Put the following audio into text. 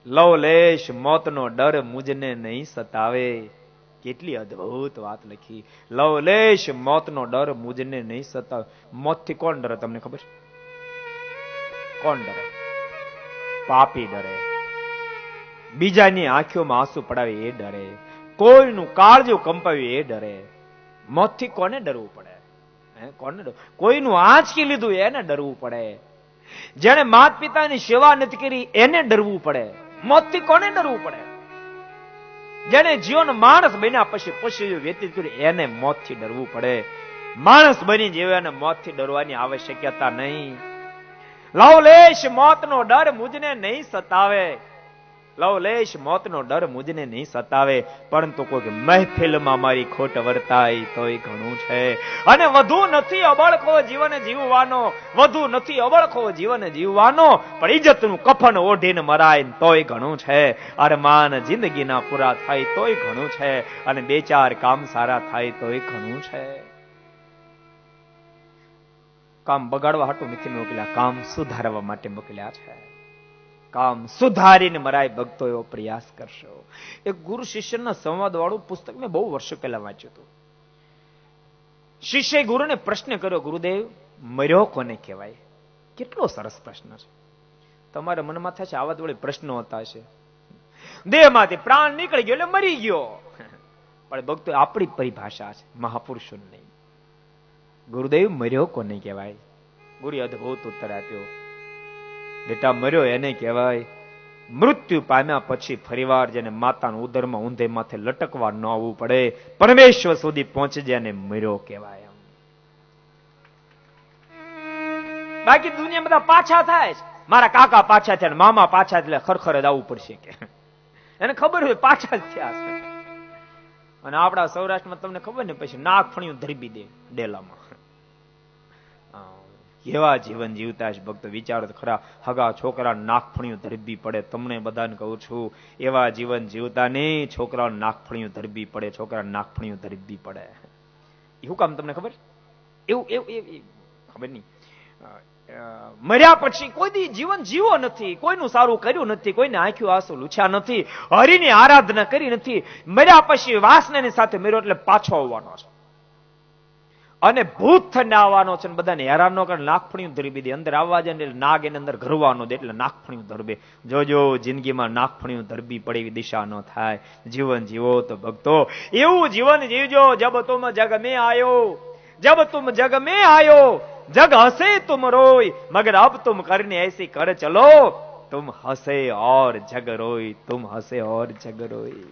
લવલેશ મોતનો ડર મુજને નહીં સતાવે. કેટલી અદ્ભુત વાત લખી. લવલેશ મોતનો ડર મુજને નહીં સતાવે. મોતથી કોણ ડરે તમને ખબર? કોણ ડરે? પાપી ડરે. બીજાની આંખોમાં આંસુ પડાવે એ ડરે. કોઈનું કાળજું કંપાવે એ ડરે. મોતથી કોને ડરવું પડે? કોને? કોઈનું આંચકી લીધું એને ડરવું પડે. જેને માતા પિતાની સેવા નથી કરી એને ડરવું પડે. મોતથી કોને ડરવું પડે? જેને જીવન માણસ બન્યા પછી પશુ વ્યતીત કર્યું એને મોતથી ડરવું પડે. માણસ બની જીવે અને મોતથી ડરવાની આવશ્યકતા નહીં. લવલેશ મોતનો ડર મુજને નહીં સતાવે. લવલેશ મોતનો ડર મુજને નહીં સતાવે. પરંતુ કોઈ મહેફિલમાં મારી ખોટ વર્તાય તોય ઘણું છે. અને વધુ નથી અબળખો જીવન જીવવાનો, વધુ નથી અબળખો જીવન જીવવાનો, પણ ઇજ્જતનું કફન ઓઢીને મરાય તોય ઘણું છે. અરમાન જિંદગીના પૂરા થાય તોય ઘણું છે. અને બે ચાર કામ સારા થાય તોય ઘણું છે. કામ બગાડવા હાટું નથી મોકલ્યા, કામ સુધારવા માટે મોકલ્યા છે. કામ સુધારીને મરાય ભક્તો એવો પ્રયાસ કરશો. એક ગુરુ શિષ્યના સંવાદ વાળું પુસ્તક મેં બહુ વર્ષો પહેલા વાંચ્યું હતું. શિષ્ય ગુરુને પ્રશ્ન કર્યો, ગુરુદેવ મર્યો કોને કહેવાય? કેટલો સરસ પ્રશ્ન છે. તમારા મનમાં થશે આવા વળી પ્રશ્નો હતા છે. દેહમાંથી પ્રાણ નીકળી ગયો એટલે મરી ગયો. પણ ભક્તો આપણી પરિભાષા છે, મહાપુરુષો નહીં. ગુરુદેવ મર્યો કોને કહેવાય? ગુરુએ અદ્ભુત ઉત્તર આપ્યો, બેટા મર્યો એને કહેવાય મૃત્યુ પામ્યા પછી ફરીવાર જેને માતાના ઉદરમાં ઊંધે માથે લટકવા ન આવવું પડે, પરમેશ્વર સુધી પહોંચી જાય એને મર્યો કહેવાય. બાકી દુનિયા બધા પાછા થાય છે. મારા કાકા પાછા થયા, મામા પાછા એટલે ખરખર જ આવવું પડશે કે એને ખબર હોય પાછા જ થયા છે. અને આપણા સૌરાષ્ટ્રમાં તમને ખબર ને પછી નાક ફણિયું ધરબી દે ડેલામાં. એવા જીવન જીવતા છે ભક્તો. વિચારો તો ખરા, હગા છોકરા નાકફણિયું ધરબી પડે. તમને બધાને કહું છું એવા જીવન જીવતા નહીં. છોકરા નાકફણિયું ધરબી પડે, છોકરા નાકફણિયું ધરબી પડે. એવું કામ તમને ખબર? એવું ખબર નહીં. મર્યા પછી કોઈ દી જીવન જીવો નથી, કોઈનું સારું કર્યું નથી, કોઈને આંખ્યું આંસુ લૂછ્યા નથી, હરિની આરાધના કરી નથી. મર્યા પછી વાસનાની સાથે મર્યો એટલે પાછો આવવાનો છે. અને ભૂત થઈને આવવાનો છે. બધાને હેરાન ન કરે, નાકફણિયું ધરબી દે. અંદર આવવા જાય એટલે નાગ એને અંદર ઘરવાનો દે એટલે નાકફણિયું ધરબે. જોજો જિંદગીમાં નાકફણિયું ધરબી પડે એવી દિશા ન થાય. જીવન જીવો તો ભક્તો એવું જીવન જીવજો. જબ તુમ જગ મેં આયો, જબ તુમ જગ મેં આયો, જગ હસે તુમ રોય, મगर अब तुम करने ऐसी कर चलो, तुम हंसे और जग रोई, तुम हंसे और जग रोई.